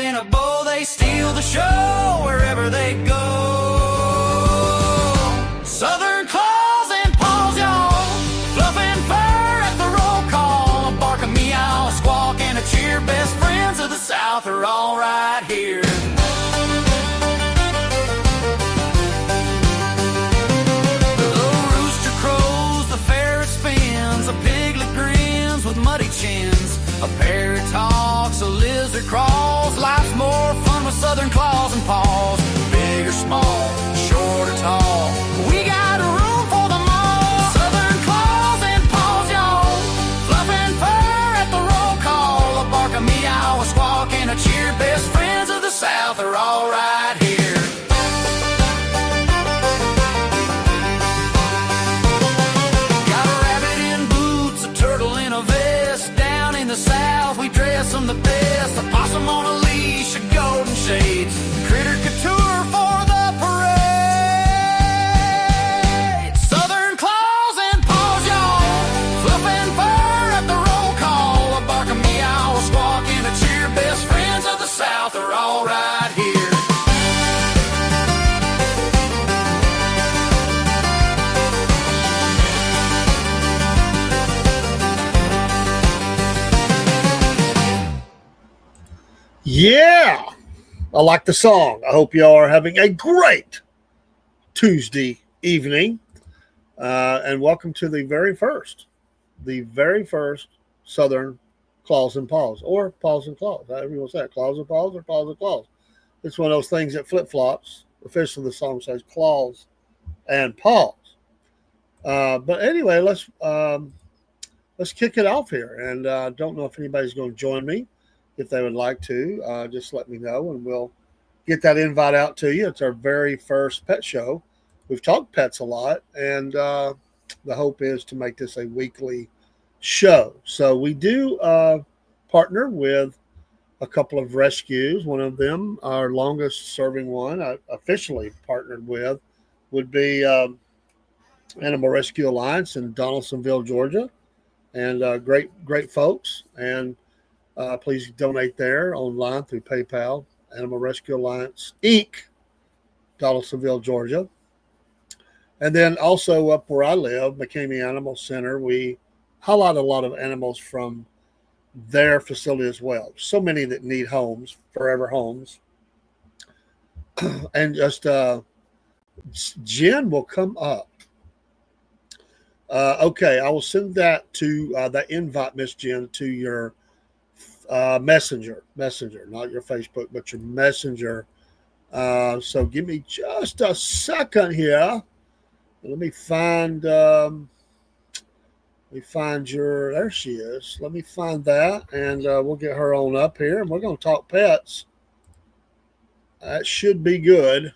in a bow, they steal the show wherever they go. Southern claws and paws, y'all, fluffing fur at the roll call. A bark, a meow, a squawk, and a cheer. Best friends of the South are all right here. Muddy chins, a parrot talks, a lizard crawls. Life's more fun with Southern claws and paws. Big or small, short or tall, we got room for them all. Southern claws and paws, y'all, fluffing fur at the roll call. A bark, a meow, a squawk, and a cheer. Best friends of the South are all right here. South, we dress them the best. A possum on a leash, a golden shades, critter couture for the parade. Southern claws and paws, y'all, fluffing fur at the roll call. A bark, a meow, a squawk, and a cheer. Best friends of the South are all right here. Yeah, I like the song. I hope y'all are having a great Tuesday evening. And welcome to the very first Southern Claws and Paws, or Paws and Claws, however you want to say it, Claws and Paws or Paws and Claws. It's one of those things that flip-flops. Officially, the song says Claws and Paws. But anyway, let's kick it off here. And I don't know if anybody's going to join me. If they would like to, just let me know, and we'll get that invite out to you. It's our very first pet show. We've talked pets a lot, and the hope is to make this a weekly show. So we do partner with a couple of rescues. One of them, our longest-serving one, I officially partnered with, would be Animal Rescue Alliance in Donaldsonville, Georgia, and great folks. And please donate there online through PayPal. Animal Rescue Alliance, Inc., Donaldsonville, Georgia. And then also up where I live, McCamey Animal Center, we highlight a lot of animals from their facility as well. So many that need homes, forever homes. And just Jen will come up. Okay, I will send that to that invite, Miss Jen, to your messenger, not your Facebook, but your messenger. So give me just a second here. Let me find there she is. Let me find that, and we'll get her on up here, and we're going to talk pets. That should be good.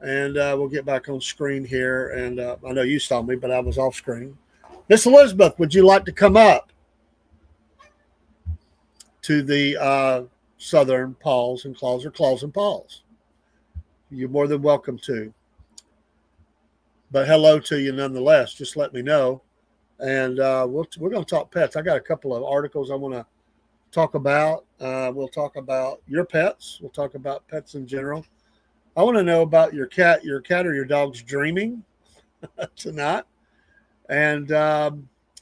And we'll get back on screen here. And I know you saw me, but I was off screen. Miss Elizabeth, would you like to come up to the Southern Paws and Claws, or Claws and Paws? You're more than welcome to. But hello to you nonetheless. Just let me know. And we're going to talk pets. I got a couple of articles I want to talk about. We'll talk about your pets. We'll talk about pets in general. I want to know about your cat or your dog's dreaming tonight. And I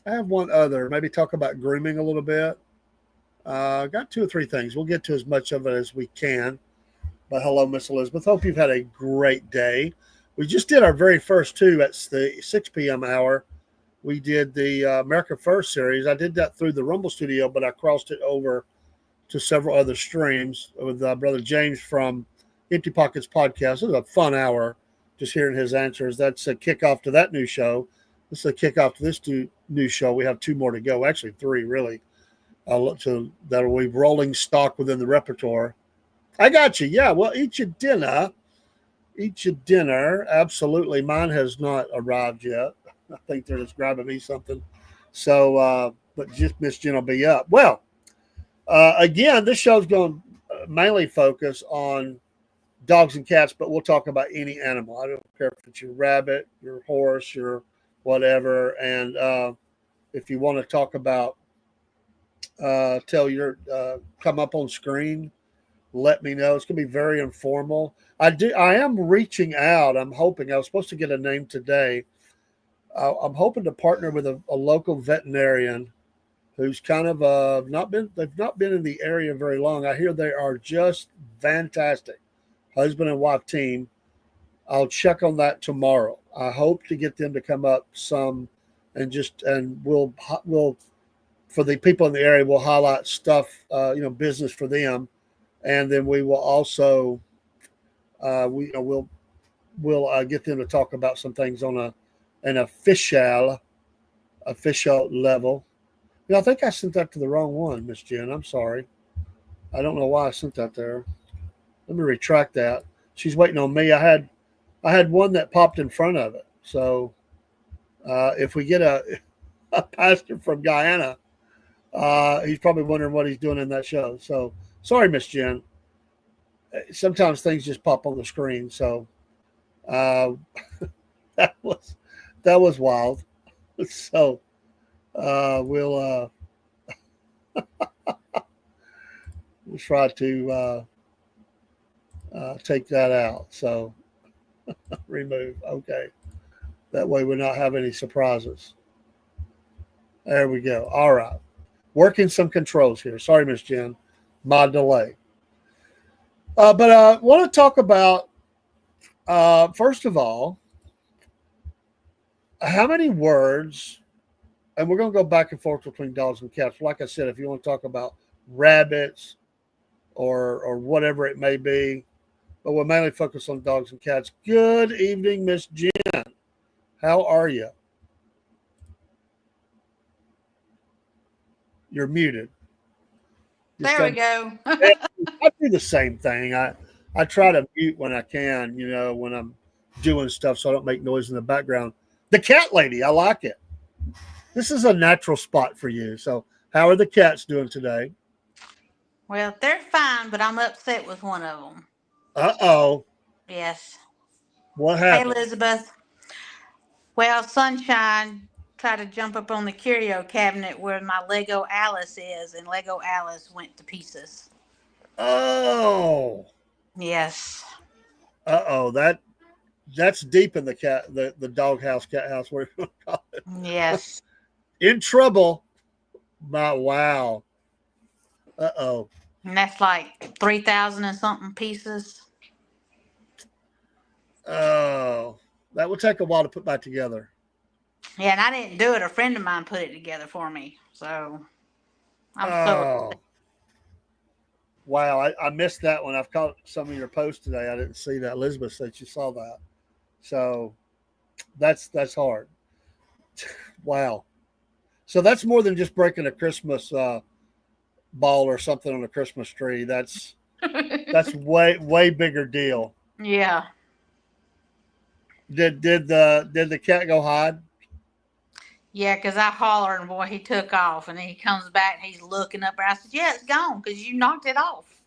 have one other. Maybe talk about grooming a little bit. Got 2 or 3 things. We'll get to as much of it as we can. But hello, Miss Elizabeth. Hope you've had a great day. We just did our very first 2 at the 6 p.m. hour. We did the America First series. I did that through the Rumble Studio, but I crossed it over to several other streams with Brother James from Empty Pockets Podcast. It was a fun hour just hearing his answers. That's a kickoff to that new show. This is a kickoff to this new show. We have 2 more to go. Actually, 3, really. That'll be rolling stock within the repertoire. I got you. Yeah, well, eat your dinner. Absolutely. Mine has not arrived yet. I think they're just grabbing me something. So, but just Miss Jen will be up. Well, again, this show's going to mainly focus on dogs and cats, but we'll talk about any animal. I don't care if it's your rabbit, your horse, your whatever. And if you want to talk about come up on screen let me know. It's going to be very informal. I am reaching out. I'm hoping. I was supposed to get a name today. I'm hoping to partner with a local veterinarian who's kind of not been. They've not been in the area very long. I hear they are just fantastic, husband and wife team. I'll check on that tomorrow. I hope to get them to come up some, and we'll for the people in the area, we'll highlight stuff, business for them, and then we will also we'll get them to talk about some things on an official level. I think I sent that to the wrong one, Miss Jen. I'm sorry. I don't know why I sent that there. Let me retract that. She's waiting on me. I had one that popped in front of it. So if we get a pastor from Guyana, he's probably wondering what he's doing in that show. So sorry, Miss Jen. Sometimes things just pop on the screen. So uh, that was wild. So we'll try to take that out. So remove. Okay. That way we're not having any surprises. There we go. All right. Working some controls here. Sorry, Miss Jen. My delay. But I want to talk about, first of all, how many words, and we're going to go back and forth between dogs and cats. Like I said, if you want to talk about rabbits or whatever it may be, but we'll mainly focus on dogs and cats. Good evening, Miss Jen. How are you? You're muted. There we go. I do the same thing. I try to mute when I can, when I'm doing stuff so I don't make noise in the background. The cat lady, I like it. This is a natural spot for you. So how are the cats doing today? Well, they're fine, but I'm upset with one of them. Uh-oh. Yes. What Hey, happened? Elizabeth. Well, Sunshine tried to jump up on the curio cabinet where my Lego Alice is, and Lego Alice went to pieces. Oh. Yes. Uh-oh. That's deep in the dog house, cat house, whatever you want to call it. Yes. In trouble. Wow. Uh-oh. And that's like 3,000 and something pieces. Oh. That would take a while to put back together. Yeah, and I didn't do it. A friend of mine put it together for me. So I'm so Oh. Wow, I missed that one. I've caught some of your posts today. I didn't see that. Elizabeth said you saw that. So that's hard. Wow. So that's more than just breaking a Christmas ball or something on a Christmas tree. That's way bigger deal. Yeah. Did the cat go hide? Yeah, because I hollered and boy, he took off and then he comes back and he's looking up there. I said, yeah, it's gone because you knocked it off.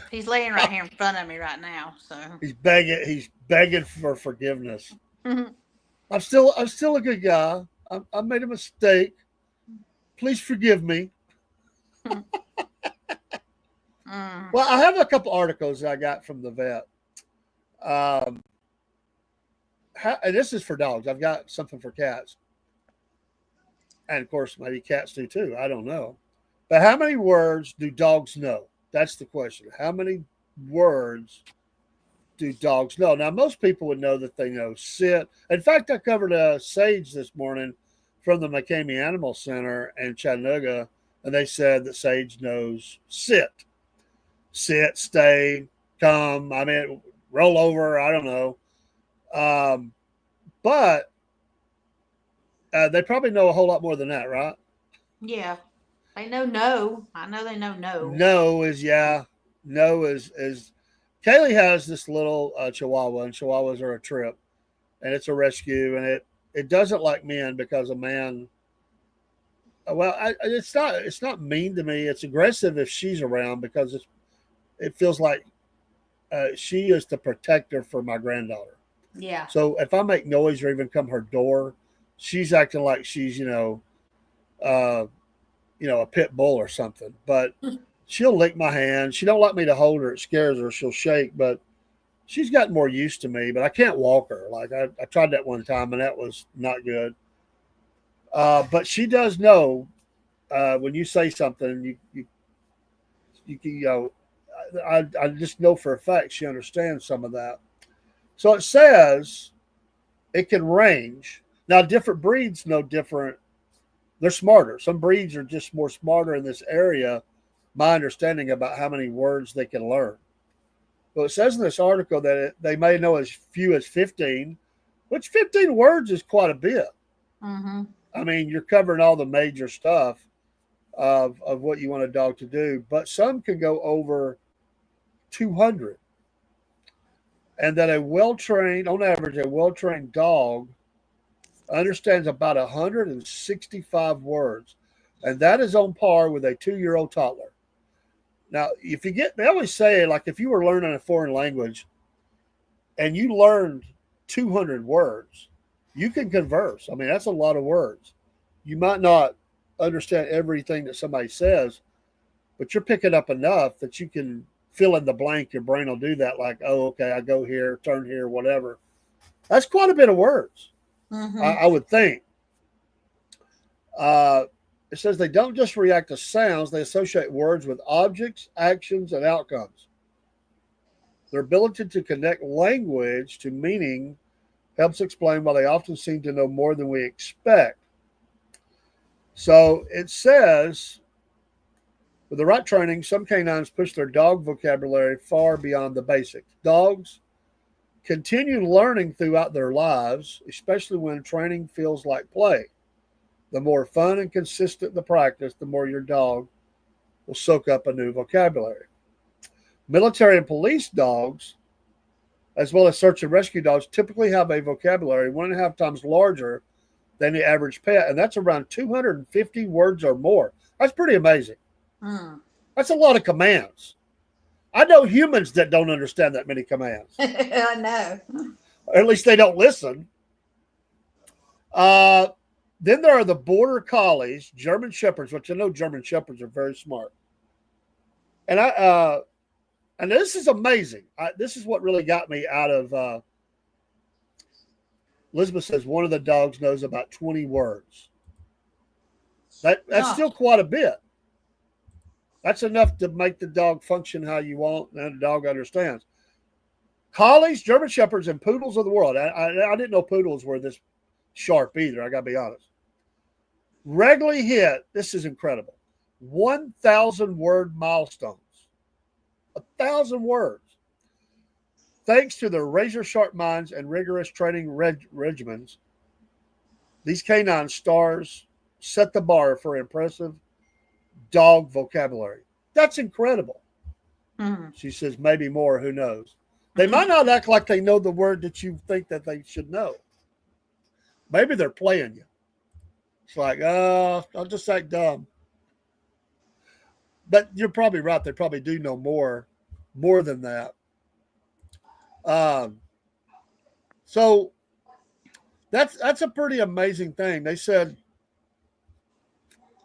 He's laying right here in front of me right now. So He's begging for forgiveness. I'm still a good guy. I made a mistake. Please forgive me. Well, I have a couple articles that I got from the vet. And this is for dogs. I've got something for cats. And of course, maybe cats do too. I don't know. But how many words do dogs know? That's the question. How many words do dogs know? Now, most people would know that they know sit. In fact, I covered a Sage this morning from the McCamey Animal Center in Chattanooga, and they said that Sage knows sit. Sit, stay, come, roll over, I don't know. But they probably know a whole lot more than that, right? yeah, they know no. I know they know no. No is yeah. No is Kaylee has this little Chihuahua, and Chihuahuas are a trip, and it's a rescue, and it doesn't like men because a man. Well, it's not mean to me. It's aggressive if she's around because it feels like she is the protector for my granddaughter. Yeah. So if I make noise or even come her door, she's acting like she's uh, a pit bull or something. But she'll lick my hand. She don't like me to hold her. It scares her. She'll shake. But she's gotten more used to me. But I can't walk her. Like I tried that one time, and that was not good. But she does know when you say something, I just know for a fact she understands some of that. So it says it can range. Now, different breeds know different. They're smarter. Some breeds are just more smarter in this area. My understanding about how many words they can learn. Well, it says in this article that they may know as few as 15, which 15 words is quite a bit. Mm-hmm. I mean, you're covering all the major stuff of what you want a dog to do, but some can go over 200. And that on average, a well trained dog understands about 165 words. And that is on par with a 2-year-old toddler. Now, they always say, like, if you were learning a foreign language and you learned 200 words, you can converse. I mean, that's a lot of words. You might not understand everything that somebody says, but you're picking up enough that you can fill in the blank. Your brain will do that, like, oh, okay, I go here, turn here, whatever. That's quite a bit of words, I would think. It says they don't just react to sounds, they associate words with objects, actions, and outcomes. Their ability to connect language to meaning helps explain why they often seem to know more than we expect. So it says, with the right training, some canines push their dog vocabulary far beyond the basics. Dogs continue learning throughout their lives, especially when training feels like play. The more fun and consistent the practice, the more your dog will soak up a new vocabulary. Military and police dogs, as well as search and rescue dogs, typically have a vocabulary 1.5 times larger than the average pet, and that's around 250 words or more. That's pretty amazing. That's a lot of commands. I know humans that don't understand that many commands. I know. Or at least they don't listen. Then there are the border collies, German shepherds, which I know German shepherds are very smart. And this is amazing. This is what really got me out of. Elizabeth says one of the dogs knows about 20 words. That's still quite a bit. That's enough to make the dog function how you want, and the dog understands. Collies, German shepherds, and poodles of the world. I didn't know poodles were this sharp either. I got to be honest. Regularly hit, this is incredible, 1,000 word milestones. 1,000 words. Thanks to their razor sharp minds and rigorous training regimens, these canine stars set the bar for impressive dog vocabulary. That's incredible. She says maybe more, who knows. They might not act like they know the word that you think that they should know. Maybe they're playing you. It's like, I'll just act dumb. But you're probably right. They probably do know more than that. So that's a pretty amazing thing. They said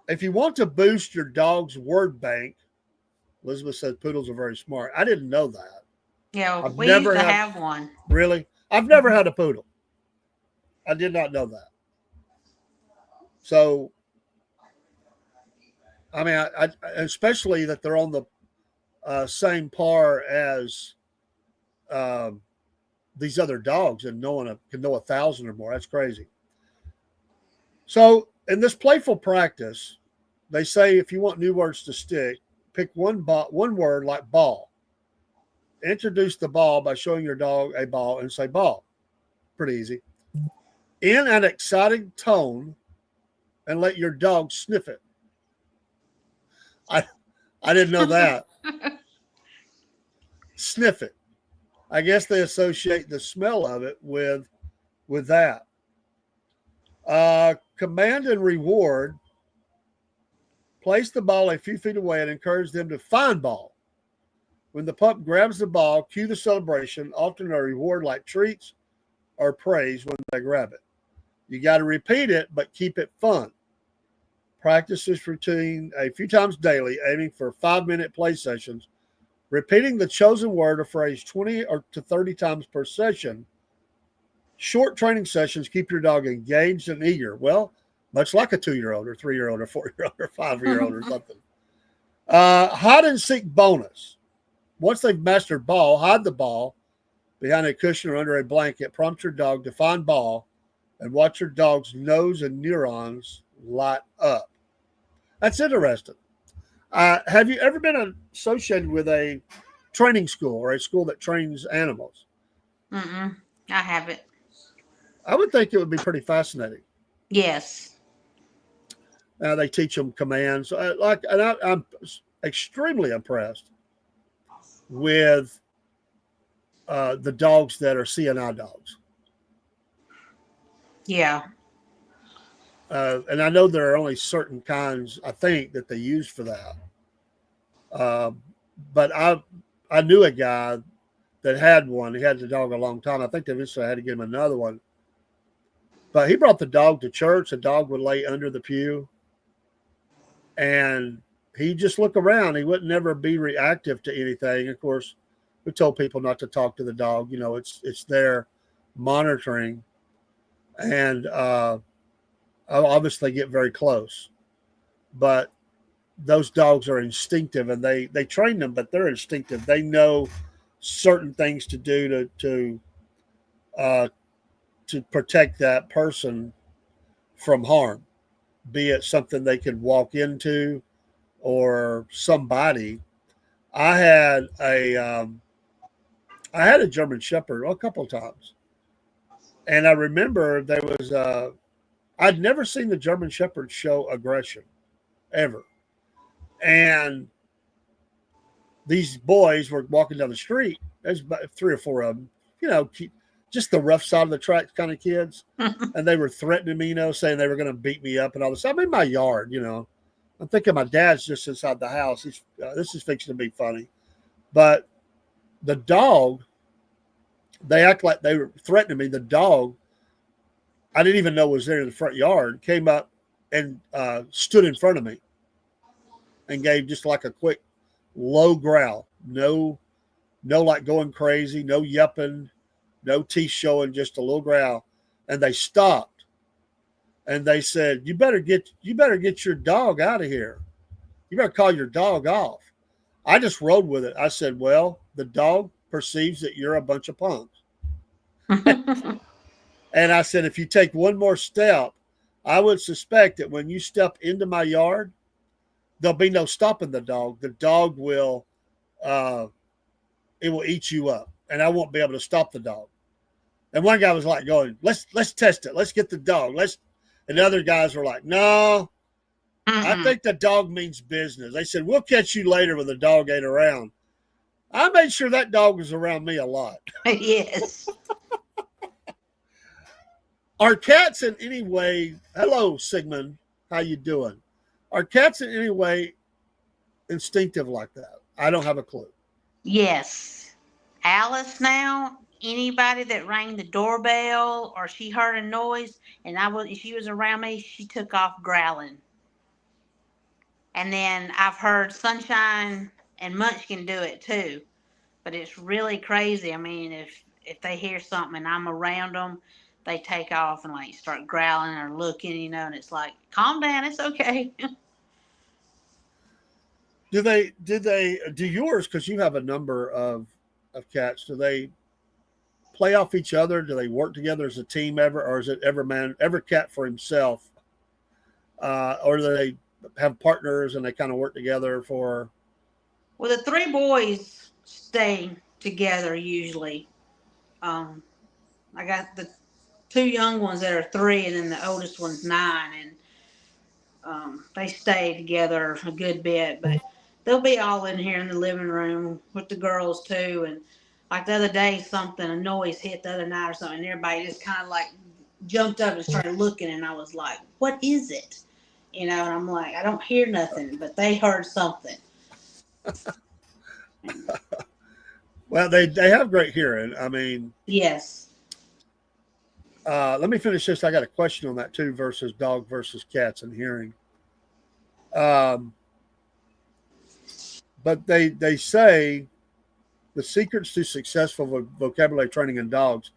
if you want to boost your dog's word bank, Elizabeth said poodles are very smart. I didn't know that. Yeah, we used to have one. Really? I've never had a poodle. I did not know that. So, I mean, I especially that they're on the same par as these other dogs and can know 1,000 or more. That's crazy. So, in this playful practice, they say if you want new words to stick, pick one word like ball. Introduce the ball by showing your dog a ball and say ball. Pretty easy. In an exciting tone, and let your dog sniff it. I didn't know that. Sniff it. I guess they associate the smell of it with that. Command and reward. Place the ball a few feet away and encourage them to find ball. When the pup grabs the ball, cue the celebration, often a reward like treats or praise when they grab it. You got to repeat it, but keep it fun. Practice this routine a few times daily, aiming for 5-minute play sessions, repeating the chosen word or phrase 20 or to 30 times per session. Short training sessions keep your dog engaged and eager. Well, much like a 2-year-old or 3-year-old or 4-year-old or 5-year-old or something. Hide and seek bonus. Once they've mastered ball, hide the ball behind a cushion or under a blanket. Prompt your dog to find ball and watch your dog's nose and neurons light up. That's interesting. Have you ever been associated with a training school or a school that trains animals? Mm-mm. I haven't. I would think it would be pretty fascinating. Yes. They teach them commands. I'm extremely impressed with the dogs that are CNI dogs. Yeah. And I know there are only certain kinds, I think, that they use for that. But I knew a guy that had one. He had the dog a long time. I think they eventually had to get him another one. But he brought the dog to church. The dog would lay under the pew. And he'd just look around. He would never be reactive to anything. Of course, we told people not to talk to the dog. You know, it's there monitoring. And I'll obviously get very close. But those dogs are instinctive, and they train them, but they're instinctive. They know certain things to do to protect that person from harm, be it something they could walk into or somebody. I had a German Shepherd a couple of times, and I remember there was I'd never seen the German Shepherd show aggression ever, and these boys were walking down the street. There's about 3 or 4 of them, you know, just the rough side of the tracks kind of kids. And they were threatening me, you know, saying they were going to beat me up and all this. I'm in my yard, you know. I'm thinking my dad's just inside the house. This is fixing to be funny. But the dog, they act like they were threatening me. The dog, I didn't even know was there in the front yard, came up and stood in front of me and gave just like a quick low growl. No like going crazy, no yelping, no teeth showing, just a little growl. And they stopped and they said, you better get your dog out of here. You better call your dog off. I just rode with it. I said, well, the dog perceives that you're a bunch of punks. And I said, if you take one more step, I would suspect that when you step into my yard, there'll be no stopping the dog. The dog will, it will eat you up, and I won't be able to stop the dog. And one guy was like going, let's test it. Let's get the dog. And the other guys were like, no, I think the dog means business. They said, we'll catch you later when the dog ain't around. I made sure that dog was around me a lot. Yes. Are cats in any way, hello, Sigmund, how you doing? Are cats in any way instinctive like that? I don't have a clue. Yes. Alice now, anybody that rang the doorbell or she heard a noise and she was around me, she took off growling. And then I've heard Sunshine and Munchkin do it too. But it's really crazy. I mean, if they hear something and I'm around them, they take off and like start growling or looking, you know, and it's like, calm down, it's okay. Do yours, because you have a number of cats, do they play off each other? Do they work together as a team ever, or is it every cat for himself? Or do they have partners and they kind of work together for? Well, the 3 boys stay together usually. I got the 2 young ones that are 3, and then the oldest one's 9, and they stay together a good bit. But they'll be all in here in the living room with the girls too. And like the other day, a noise hit the other night or something, and everybody just kind of like jumped up and started looking, and I was like, "What is it?" You know, and I'm like, "I don't hear nothing," but they heard something. Well, they have great hearing. I mean, yes. Let me finish this. I got a question on that too, versus dog versus cats and hearing. Um, but they say the secrets to successful vocabulary training in dogs: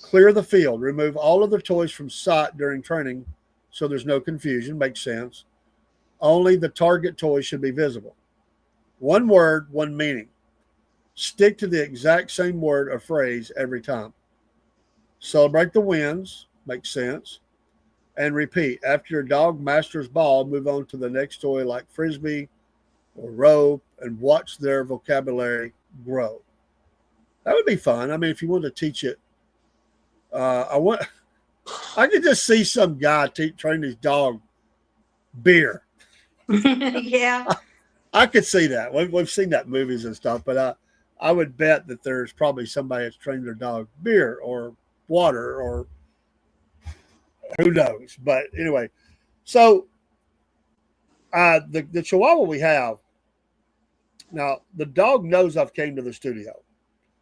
clear the field, remove all other toys from sight during training, so there's no confusion. Makes sense. Only the target toy should be visible. One word, one meaning. Stick to the exact same word or phrase every time. Celebrate the wins. Makes sense. And repeat. After your dog masters ball, move on to the next toy like frisbee or rope and watch their vocabulary grow. That would be fun. I mean, if you wanted to teach it, I could just see some guy train his dog beer. Yeah. I could see that. We've seen that in movies and stuff, but I would bet that there's probably somebody that's trained their dog beer or water or who knows. But anyway, so the Chihuahua we have now, the dog knows I've came to the studio.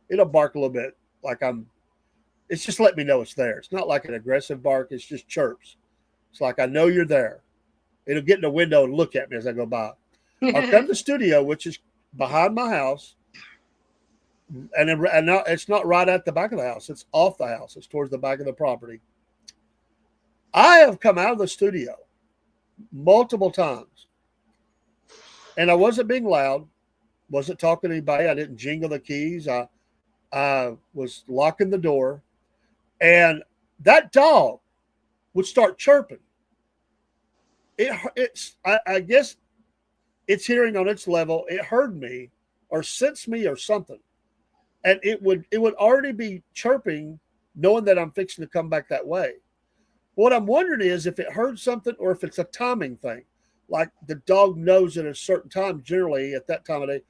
It'll bark a little bit like I'm. It's just let me know it's there. It's not like an aggressive bark. It's just chirps. It's like I know you're there. It'll get in the window and look at me as I go by. I'll come to the studio, which is behind my house, and now it's not right at the back of the house. It's off the house. It's towards the back of the property. I have come out of the studio multiple times, and I wasn't being loud, wasn't talking to anybody. I didn't jingle the keys. I was locking the door, and that dog would start chirping. I guess it's hearing on its level. It heard me or sensed me or something. And it would already be chirping, knowing that I'm fixing to come back that way. What I'm wondering is if it heard something or if it's a timing thing. Like the dog knows at a certain time, generally at that time of day,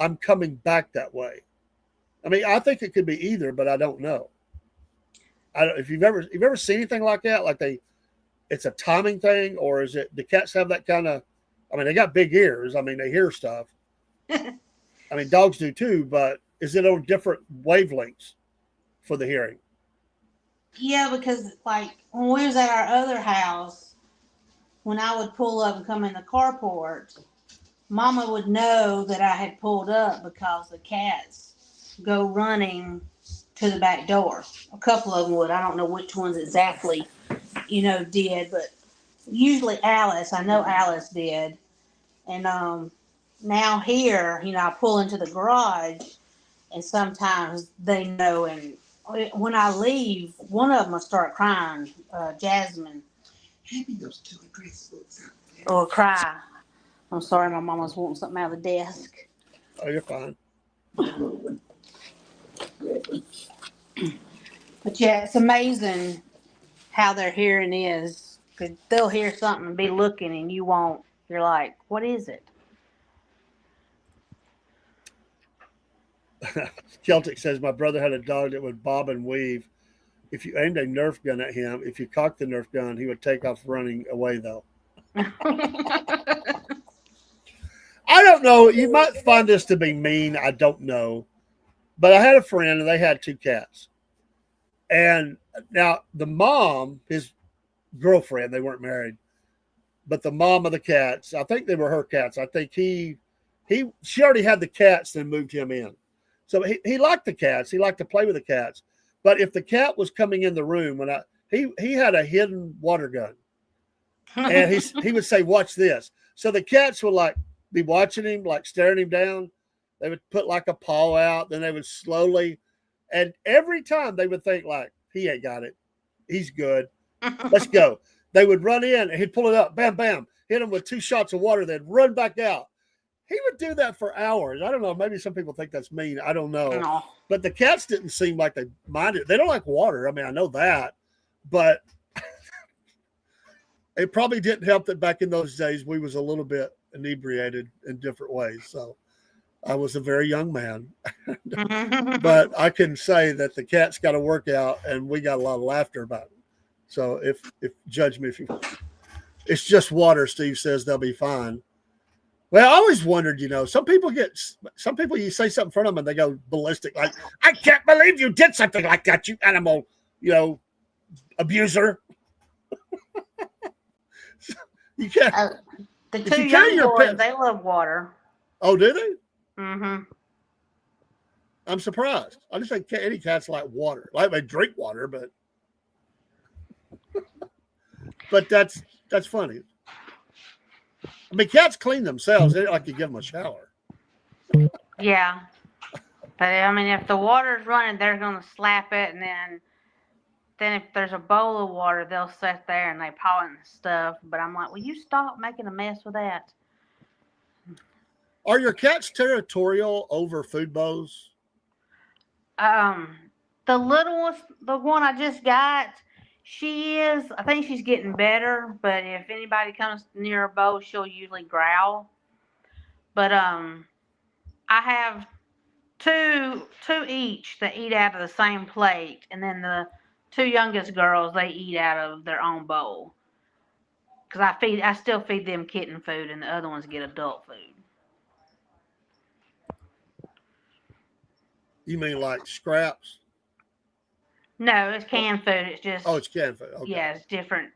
I'm coming back that way. I mean, I think it could be either, but I don't know. If you've ever seen anything like that, like it's a timing thing, or is it? Do cats have that kind of? I mean, they got big ears. I mean, they hear stuff. I mean, dogs do too, but is it on different wavelengths for the hearing? Yeah, because like when we was at our other house, when I would pull up and come in the carport, Mama would know that I had pulled up because the cats go running to the back door. A couple of them would. I don't know which ones exactly, did, but usually Alice. I know Alice did. And now here, I pull into the garage, and sometimes they know. And when I leave, one of them will start crying, Jasmine. Hand me those two address books out there. Or cry. I'm sorry, my mama's wanting something out of the desk. Oh, you're fine. But yeah, it's amazing how their hearing is. Because they'll hear something and be looking, and you won't. You're like, what is it? Celtic says, my brother had a dog that would bob and weave. If you aimed a Nerf gun at him, if you cocked the Nerf gun, he would take off running away, though. I don't know. You might find this to be mean. I don't know. But I had a friend, and they had two cats. And now the mom, his girlfriend, they weren't married, but the mom of the cats, I think they were her cats. I think she already had the cats, then moved him in. So he liked the cats. He liked to play with the cats. But if the cat was coming in the room, he had a hidden water gun, and he would say, "Watch this." So the cats would like be watching him, like staring him down. They would put like a paw out, then they would slowly, and every time they would think like, "He ain't got it. He's good. Let's go." They would run in, and he'd pull it up, bam, bam, hit him with 2 shots of water. They'd run back out. He would do that for hours. I don't know. Maybe some people think that's mean. I don't know. No. But the cats didn't seem like they minded. They don't like water. I mean, I know that. But it probably didn't help that back in those days we was a little bit inebriated in different ways. So I was a very young man. But I can say that the cats got a workout, and we got a lot of laughter about it. So if judge me if you it's just water, Steve says they'll be fine. Well, I always wondered, some people you say something in front of them and they go ballistic, like, I can't believe you did something like that, you animal, abuser. You can't. The If two you carry young your boys, pet, they love water. oh, do they? Mm-hmm. I'm surprised. I just think any cats like water. Like they drink water, but that's funny. I mean, cats clean themselves. They don't like you give them a shower. Yeah. But I mean, if the water's running, they're gonna slap it, and then if there's a bowl of water, they'll sit there and they paw it and stuff. But I'm like, will you stop making a mess with that? Are your cats territorial over food bowls? The little one, the one I just got, she is. I think she's getting better. But if anybody comes near a bowl, she'll usually growl. But I have two each that eat out of the same plate, and then the two youngest girls, they eat out of their own bowl. Cause I still feed them kitten food, and the other ones get adult food. You mean like scraps? No, it's canned food. It's just Oh, it's canned food. Okay. yeah, it's different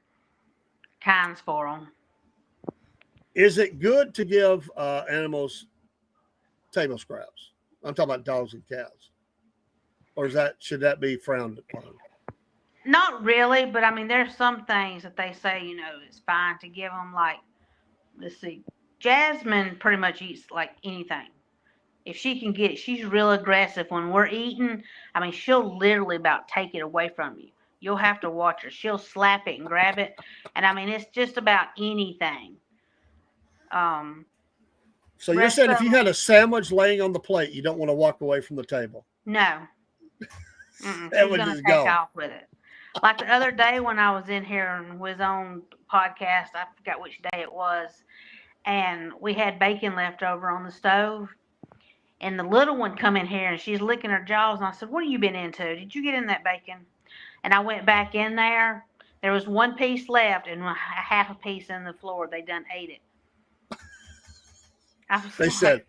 kinds for them. Is it good to give animals table scraps? I'm talking about dogs and cats. Or should that be frowned upon? Not really, but I mean, there's some things that they say, it's fine to give them. Like, let's see, Jasmine pretty much eats like anything. If she can get it, she's real aggressive when we're eating. I mean, she'll literally about take it away from you. You'll have to watch her. She'll slap it and grab it, and I mean, it's just about anything. So you're saying if you had a sandwich laying on the plate, you don't want to walk away from the table? No. She's That would gonna just take go. off with it. Like the other day when I was in here and was on podcast, I forgot which day it was, and we had bacon left over on the stove. And the little one come in here and she's licking her jaws, and I said, "What have you been into? Did you get in that bacon?" And I went back in there. There was one piece left and half a piece in the floor. They done ate it. They said,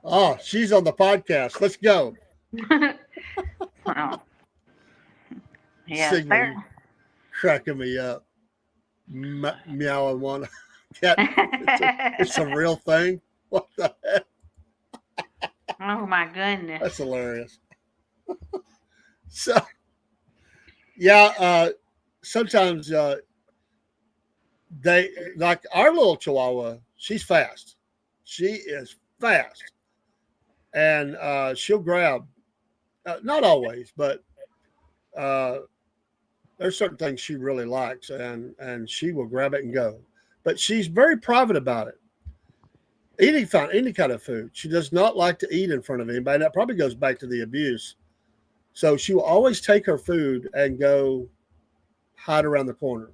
"Oh, she's on the podcast. Let's go." Oh. Yeah, Sigmund cracking me up. Meowing one cat. It's a real thing. What the heck? Oh my goodness. That's hilarious. So, yeah, sometimes they like our little Chihuahua. She's fast. She is fast, and she'll grab. Not always, but there's certain things she really likes, and she will grab it and go. But she's very private about it. Eating any kind of food. She does not like to eat in front of anybody. That probably goes back to the abuse. So she will always take her food and go hide around the corner.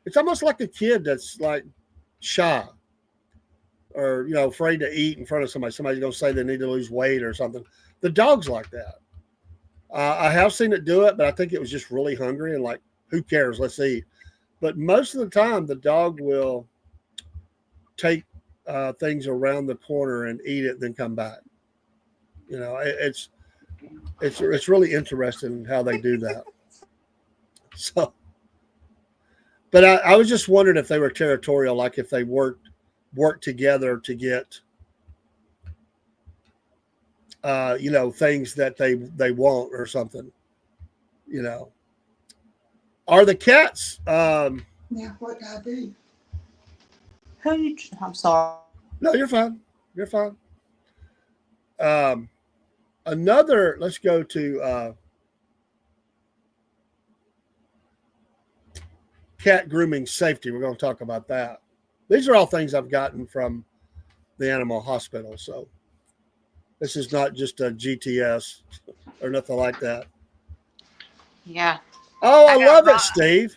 It's almost like a kid that's like shy or, afraid to eat in front of somebody. Somebody's going to say they need to lose weight or something. The dog's like that. I have seen it do it, but I think it was just really hungry and like, who cares? Let's eat. But most of the time, the dog will take things around the corner and eat it, then come back. It's really interesting how they do that. So, but I was just wondering if they were territorial, like if they worked together to get, things that they want or something. Are the cats? Now, what do I do? I'm sorry. No, you're fine. You're fine. Let's go to cat grooming safety. We're going to talk about that. These are all things I've gotten from the animal hospital. So this is not just a GTS or nothing like that. Yeah. Oh, I love it, Steve.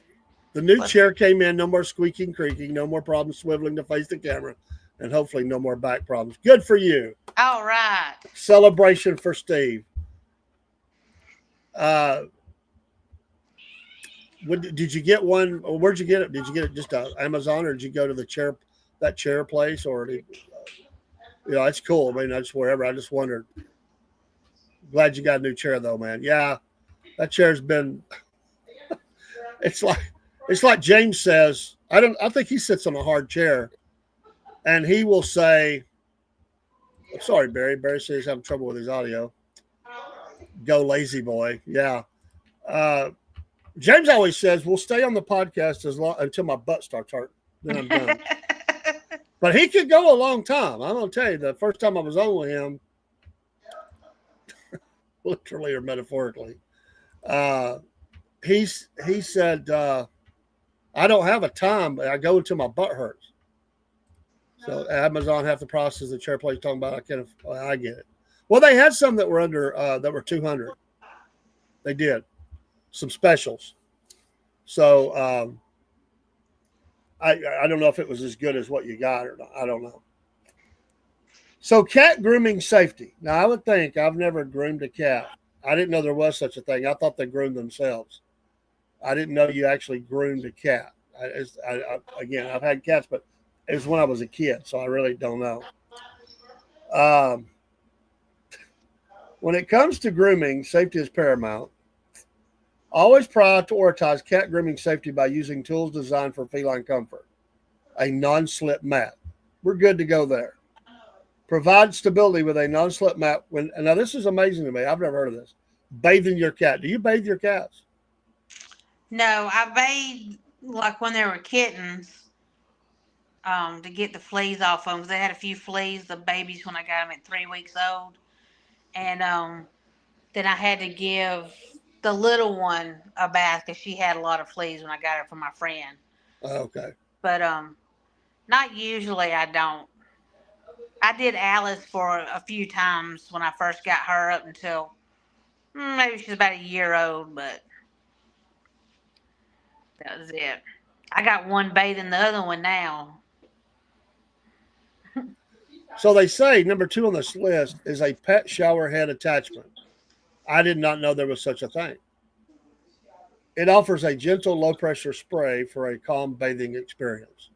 The new chair came in. No more squeaking, creaking. No more problems swiveling to face the camera. And hopefully no more back problems. Good for you. All right. Celebration for Steve. Did you get one? Where'd you get it? Did you get it just on Amazon, or did you go to that chair place? Or it's cool. I mean, that's wherever. I just wondered. Glad you got a new chair though, man. Yeah, that chair's been. It's It's like James says, I think he sits on a hard chair and he will say, I'm sorry, Barry. Barry says he's having trouble with his audio. Go lazy boy. Yeah. Uh, James always says, we'll stay on the podcast until my butt starts hurting. Then I'm done. But he could go a long time. I'm going to tell you, the first time I was on with him, literally or metaphorically, he said, I don't have a time, but I go until my butt hurts. So Amazon have to process the chair place talking about. I get it. Well, they had some that were under that were 200. They did some specials. So I don't know if it was as good as what you got or not. I don't know. So cat grooming safety. Now I would think I've never groomed a cat. I didn't know there was such a thing. I thought they groomed themselves. I didn't know you actually groomed a cat. Again, I've had cats, but it was when I was a kid, so I really don't know. When it comes to grooming, safety is paramount. Always prioritize cat grooming safety by using tools designed for feline comfort. A non-slip mat. We're good to go there. Provide stability with a non-slip mat. Now, this is amazing to me. I've never heard of this. Bathing your cat. Do you bathe your cats? No, I bathed like when they were kittens to get the fleas off them. They had a few fleas, the babies, when I got them at 3 weeks old. And then I had to give the little one a bath because she had a lot of fleas when I got her from my friend. Okay. But not usually. I don't. I did Alice for a few times when I first got her up until maybe she's about a year old, but that was it. I got one bathing the other one now. So they say number 2 on this list is a pet shower head attachment. I did not know there was such a thing. It offers a gentle, low-pressure spray for a calm bathing experience.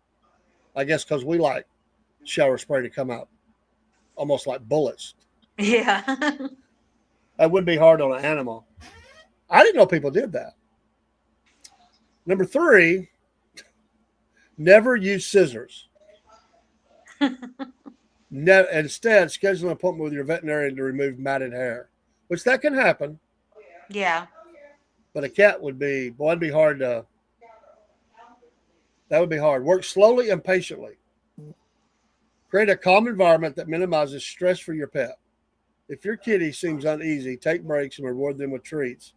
I guess because we like shower spray to come out almost like bullets. Yeah. That would be hard on an animal. I didn't know people did that. Number 3, never use scissors. Instead, schedule an appointment with your veterinarian to remove matted hair, which that can happen. Yeah. But a cat would be, boy, it'd be hard to, that would be hard. Work slowly and patiently. Create a calm environment that minimizes stress for your pet. If your kitty seems uneasy, take breaks and reward them with treats.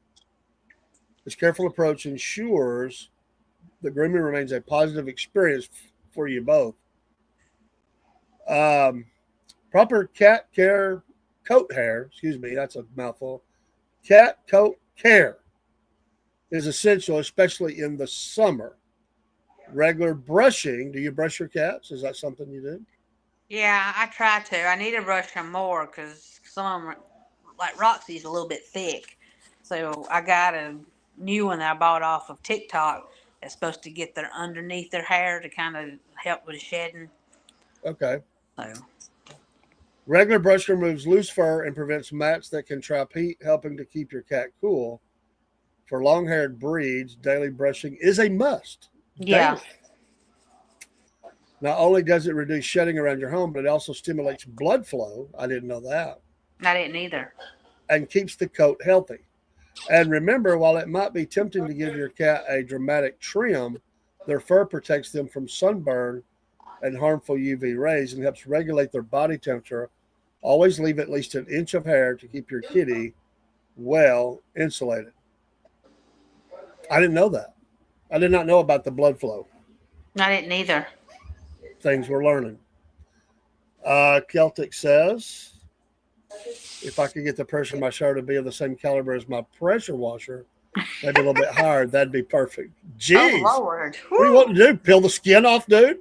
This careful approach ensures the grooming remains a positive experience for you both. Proper cat care, coat hair, that's a mouthful. Cat coat care is essential, especially in the summer. Regular brushing. Do you brush your cats? Is that something you do? Yeah, I try to. I need to brush them more because some of them, like Roxy's, a little bit thick. So I got a new one that I bought off of TikTok that's supposed to get their underneath their hair to kind of help with shedding. Okay. So. Regular brush removes loose fur and prevents mats that can trap heat, helping to keep your cat cool. For long-haired breeds, daily brushing is a must. Yeah. Daily. Not only does it reduce shedding around your home, but it also stimulates blood flow. I didn't know that. I didn't either. And keeps the coat healthy. And remember, while it might be tempting to give your cat a dramatic trim, their fur protects them from sunburn and harmful UV rays and helps regulate their body temperature. Always leave at least an inch of hair to keep your kitty well insulated. I didn't know that. I did not know about the blood flow. I didn't either. Things we're learning. Celtic says, if I could get the pressure of my shower to be of the same caliber as my pressure washer, maybe a little bit higher, that'd be perfect. Jeez. Oh, Lord. What do you want to do? Peel the skin off, dude?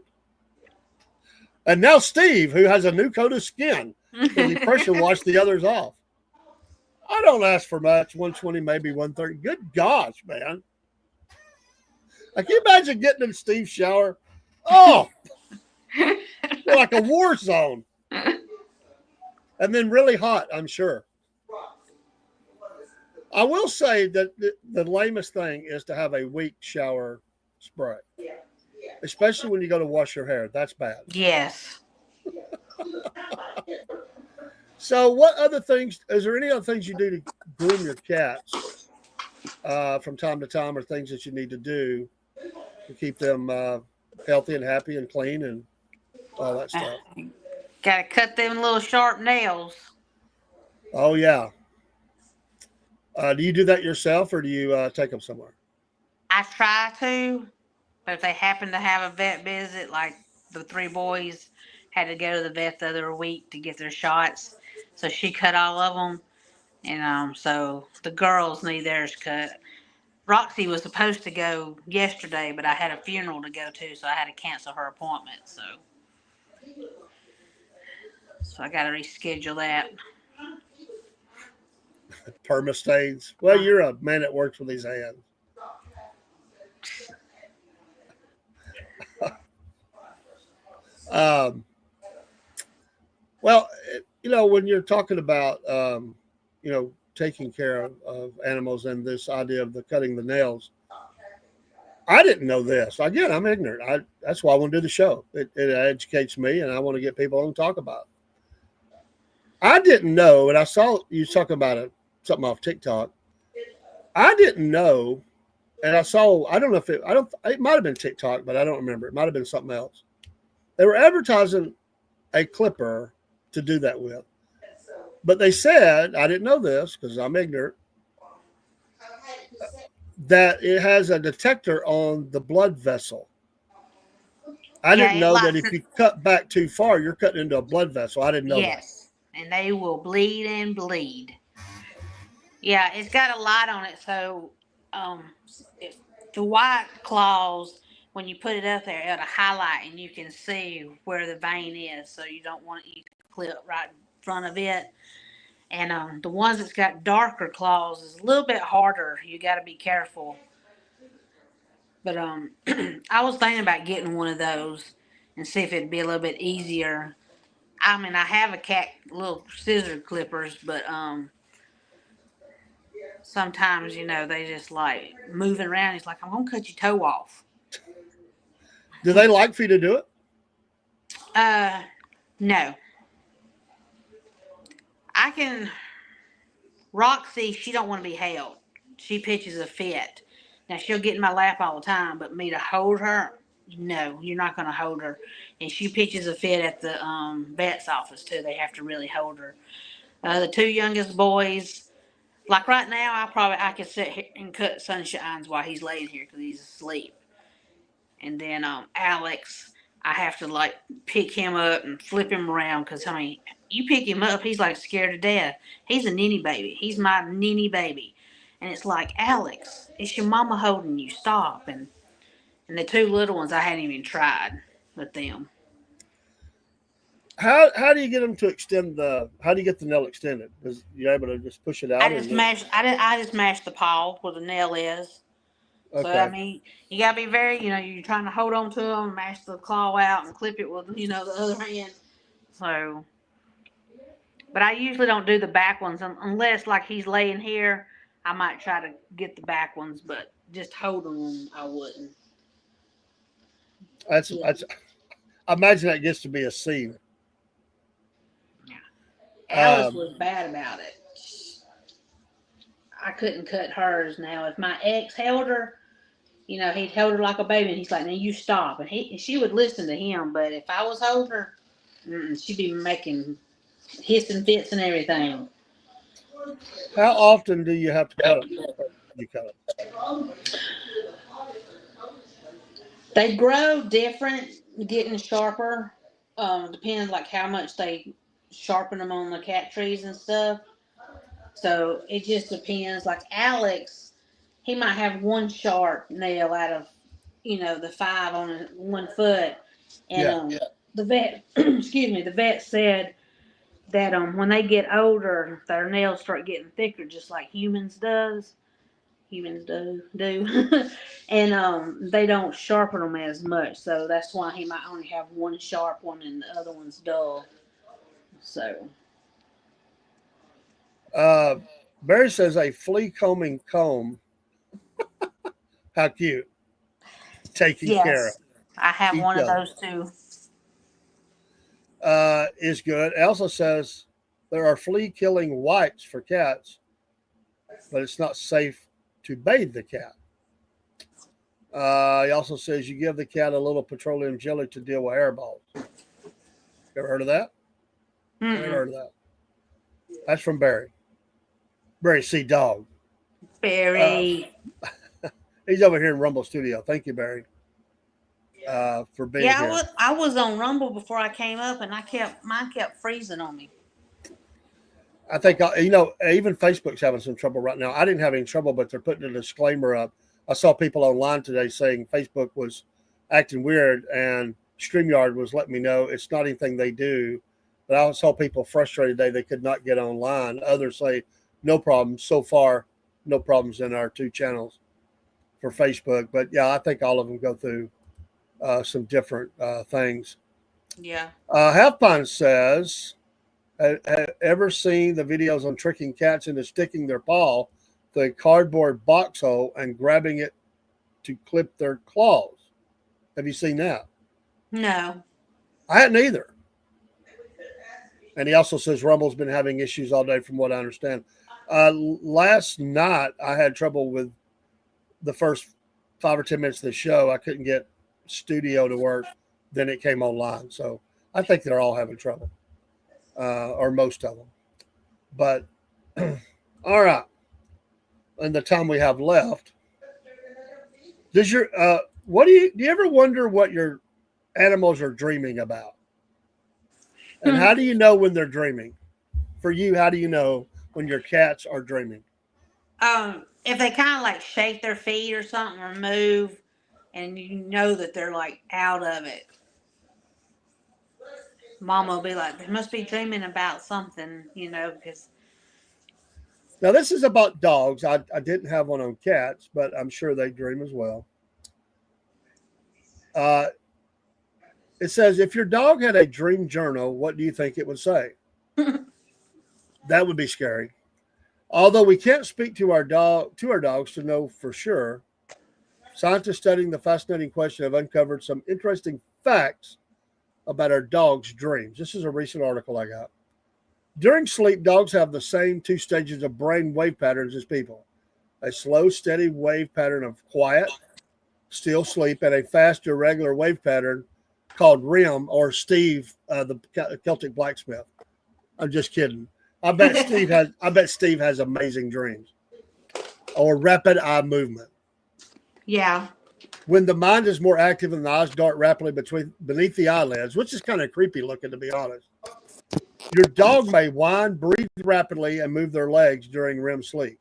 And now Steve, who has a new coat of skin, because he pressure washed the others off. I don't ask for much, 120, maybe 130. Good gosh, man. Can you imagine getting in Steve's shower? Oh, like a war zone. And then really hot, I'm sure. I will say that the lamest thing is to have a weak shower spray, especially when you go to wash your hair. That's bad. Yes. So, what other things? Is there any other things you do to groom your cats from time to time, or things that you need to do to keep them healthy and happy and clean and all that stuff? Gotta cut them little sharp nails. Oh yeah. Do you do that yourself, or do you take them somewhere? I try to, but if they happen to have a vet visit, like the three boys had to go to the vet the other week to get their shots, so she cut all of them, and so the girls need theirs cut. Roxy was supposed to go yesterday, but I had a funeral to go to, so I had to cancel her appointment. So I got to reschedule that. Permastains. Well, you're a man that works with these hands. Um, well, when you're talking about, taking care of animals and this idea of the cutting the nails, I didn't know this. Again, I'm ignorant. That's why I want to do the show. It educates me, and I want to get people on to talk about it. I didn't know, and I saw you talking about something off TikTok. I didn't know, and I saw. I don't know if it might have been TikTok, but I don't remember. It might have been something else. They were advertising a clipper to do that with, but they said, I didn't know this because I'm ignorant, that it has a detector on the blood vessel. I didn't know that if you cut back too far, you're cutting into a blood vessel. I didn't know that. Yes, and they will bleed and bleed. Yeah, it's got a light on it, so if the white claws, when you put it up there, it'll highlight and you can see where the vein is. So you don't want you to clip right in front of it. And the ones that's got darker claws is a little bit harder. You got to be careful. But I was thinking about getting one of those and see if it'd be a little bit easier. I mean, I have a cat little scissor clippers, but sometimes they just like moving around. He's like, I'm gonna cut your toe off. Do they like for you to do it? No. I can. Roxy, she don't want to be held. She pitches a fit. Now she'll get in my lap all the time, but me to hold her, no, you're not gonna hold her. And she pitches a fit at the vet's office too. They have to really hold her. The two youngest boys, like right now, I could sit here and cut Sunshine's while he's laying here because he's asleep. And then Alex, I have to like pick him up and flip him around because you pick him up, he's like scared to death. He's a ninny baby. He's my ninny baby, and it's like, Alex, it's your mama holding you. Stop. And the two little ones, I hadn't even tried with them. How do you get them to extend how do you get the nail extended? Is you able to just push it out? I just mash the paw where the nail is. Okay. So, I mean, you got to be very, you're trying to hold on to them, mash the claw out, and clip it with, the other hand. So, but I usually don't do the back ones unless, like, he's laying here. I might try to get the back ones, but just holding them, I wouldn't. That's I imagine that gets to be a scene. Yeah. Alice was bad about it. I couldn't cut hers. Now, if my ex held her, he'd held her like a baby, and he's like, "Now you stop," and she would listen to him. But if I was holding her, she'd be making hissing fits and everything. How often do you have to cut them? You cut them? They grow different, getting sharper. Depends like how much they sharpen them on the cat trees and stuff. So it just depends. Like Alex, he might have one sharp nail out of, the 5 on 1 foot. And the vet, the vet said that when they get older, their nails start getting thicker, just like humans do. And they don't sharpen them as much. So that's why he might only have one sharp one and the other one's dull. So. Barry says a flea combing comb. How cute. taken care Yes, I have of. Each one of other those too. is good. It also says there are flea-killing wipes for cats, but it's not safe to bathe the cat. He also says you give the cat a little petroleum jelly to deal with hairballs. Ever heard of that? Never Mm-mm. heard of that. That's from Barry. Barry C. Dog. Uh, Very. he's over here in Rumble Studio. Thank you, Barry, for being Yeah, here. I was on Rumble before I came up, and mine kept freezing on me. I think, even Facebook's having some trouble right now. I didn't have any trouble, but they're putting a disclaimer up. I saw people online today saying Facebook was acting weird and StreamYard was letting me know it's not anything they do. But I saw people frustrated today they could not get online. Others say no problems. So far, no problems in our two channels for Facebook. But yeah, I think all of them go through some different things. Yeah. Half Pine says, have ever seen the videos on tricking cats into sticking their paw through a cardboard box hole and grabbing it to clip their claws? Have you seen that? No. I hadn't either. And he also says Rumble's been having issues all day, from what I understand. Last night, I had trouble with the first 5 or 10 minutes of the show. I couldn't get studio to work. Then it came online. So I think they're all having trouble, or most of them. But all right. In the time we have left, does your do you ever wonder what your animals are dreaming about? And how do you know when they're dreaming? For you, how do you know when your cats are dreaming? If they kind of like shake their feet or something or move, and you know that they're like out of it, Mama will be like, they must be dreaming about something, because. Now, this is about dogs. I didn't have one on cats, but I'm sure they dream as well. It says, if your dog had a dream journal, what do you think it would say? That would be scary. Although we can't speak to our dogs to know for sure, scientists studying the fascinating question have uncovered some interesting facts about our dogs' dreams. This is a recent article I got. During sleep, dogs have the same 2 stages of brain wave patterns as people: a slow, steady wave pattern of quiet, still sleep, and a fast, irregular wave pattern called REM, or Steve, the Celtic blacksmith. I'm just kidding. I bet Steve has amazing dreams, or rapid eye movement. Yeah. When the mind is more active and the eyes dart rapidly beneath the eyelids, which is kind of creepy looking, to be honest. Your dog may whine, breathe rapidly, and move their legs during REM sleep.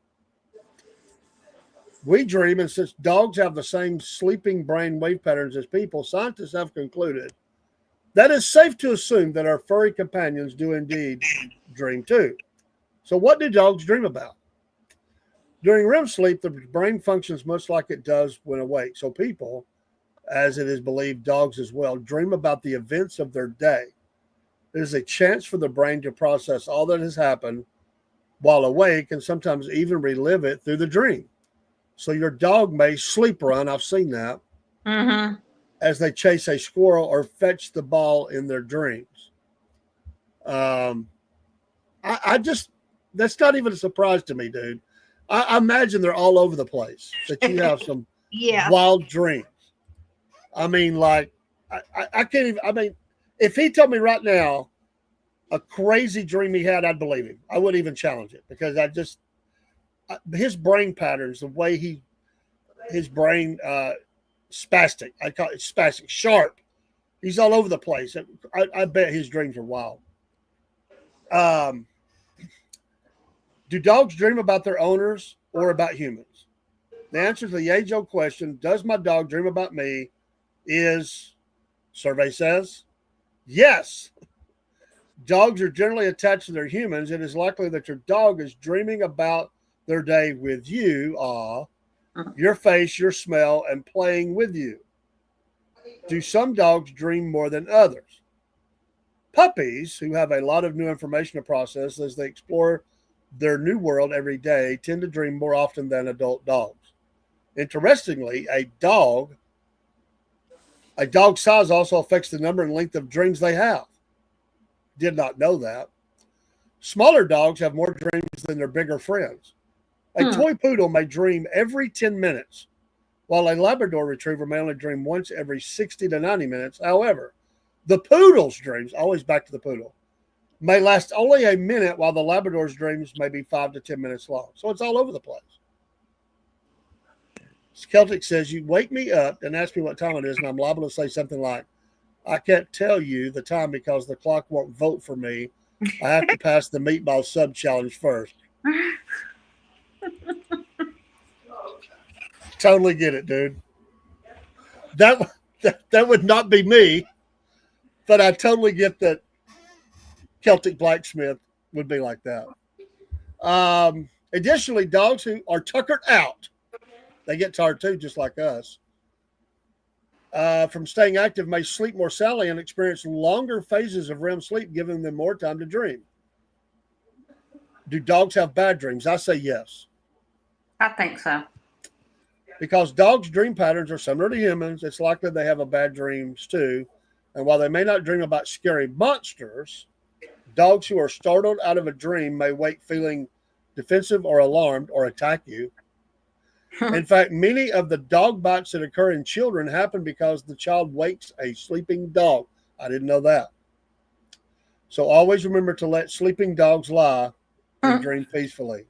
We dream, and since dogs have the same sleeping brain wave patterns as people, scientists have concluded that it's safe to assume that our furry companions do indeed dream too. So what do dogs dream about? During REM sleep, the brain functions much like it does when awake. So people, as it is believed, dogs as well, dream about the events of their day. It is a chance for the brain to process all that has happened while awake, and sometimes even relive it through the dream. So your dog may sleep run, I've seen that, Mm-hmm. as they chase a squirrel or fetch the ball in their dreams. I just, that's not even a surprise to me, dude. I imagine they're all over the place, that you have some Yeah. wild dreams. I mean, like, I can't even, I mean, if he told me right now a crazy dream he had, I'd believe him. I wouldn't even challenge it, because his brain patterns, the way his brain, spastic, I call it spastic, sharp. He's all over the place. I bet his dreams are wild. Do dogs dream about their owners or about humans? The answer to the age-old question, does my dog dream about me, is, survey says, yes. Dogs are generally attached to their humans. It is likely that your dog is dreaming about their day with you, your face, your smell, and playing with you. Do some dogs dream more than others? Puppies, who have a lot of new information to process as they explore their new world every day, tend to dream more often than adult dogs. Interestingly, a dog A dog's size also affects the number and length of dreams they have. Did not know that. Smaller dogs have more dreams than their bigger friends. A toy poodle may dream every 10 minutes, while a Labrador retriever may only dream once every 60 to 90 minutes. However, the poodle's dreams, always back to the poodle, may last only a minute, while the Labrador's dreams may be 5 to 10 minutes long. So it's all over the place. Celtic says, you wake me up and ask me what time it is, and I'm liable to say something like, I can't tell you the time because the clock won't vote for me. I have to pass the meatball sub challenge first. Totally get it, dude. That would not be me, but I totally get that Celtic Blacksmith would be like that. Additionally, dogs who are tuckered out, they get tired too, just like us, from staying active may sleep more soundly and experience longer phases of REM sleep, giving them more time to dream. Do dogs have bad dreams? I say yes. I think so. Because dogs' dream patterns are similar to humans, it's likely they have a bad dreams too. And while they may not dream about scary monsters, dogs who are startled out of a dream may wake feeling defensive or alarmed or attack you. In fact, many of the dog bites that occur in children happen because the child wakes a sleeping dog. I didn't know that. So always remember to let sleeping dogs lie and dream peacefully.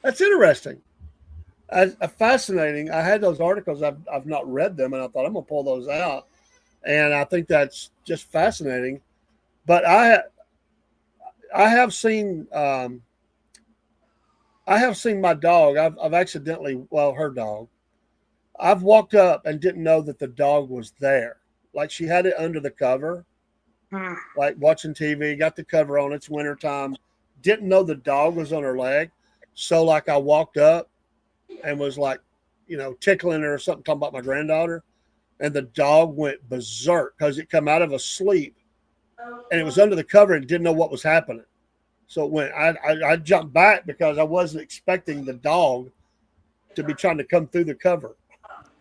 That's interesting. Fascinating. I had those articles. I've not read them, and I thought I'm going to pull those out. And I think that's just fascinating. But I have seen my dog. I've accidentally, her dog. I've walked up and didn't know that the dog was there. Like she had it under the cover, like watching TV, got the cover on. It's wintertime. Didn't know the dog was on her leg. So like I walked up and was like, tickling her or something, talking about my granddaughter. And the dog went berserk because it come out of a sleep and it was under the cover and didn't know what was happening. So it went, I jumped back because I wasn't expecting the dog to be trying to come through the cover.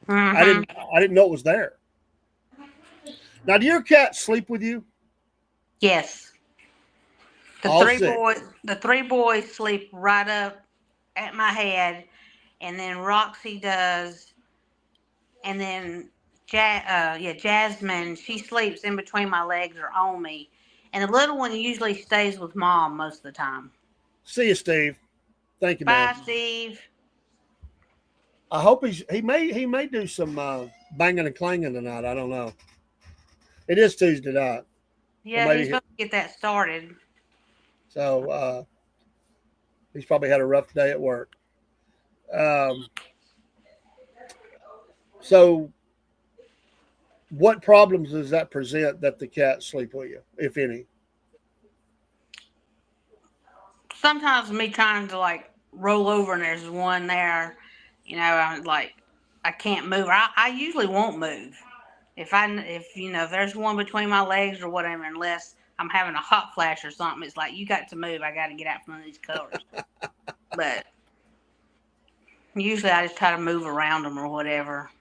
I didn't know it was there. Now, do your cats sleep with you? Yes. The three boys sleep right up at my head, and then Roxy does, and then Jasmine, she sleeps in between my legs or on me. And the little one usually stays with Mom most of the time. See you, Steve. Thank you, man. Bye, Steve. I hope he may do some banging and clanging tonight. I don't know. It is Tuesday night. Yeah, he's supposed to get that started. So he's probably had a rough day at work. So what problems does that present that the cats sleep with you, if any? Sometimes me trying to like roll over and there's one there, I'm like, I can't move. I usually won't move. If there's one between my legs or whatever, unless I'm having a hot flash or something, it's like, you got to move. I got to get out from these covers. But usually I just try to move around them or whatever.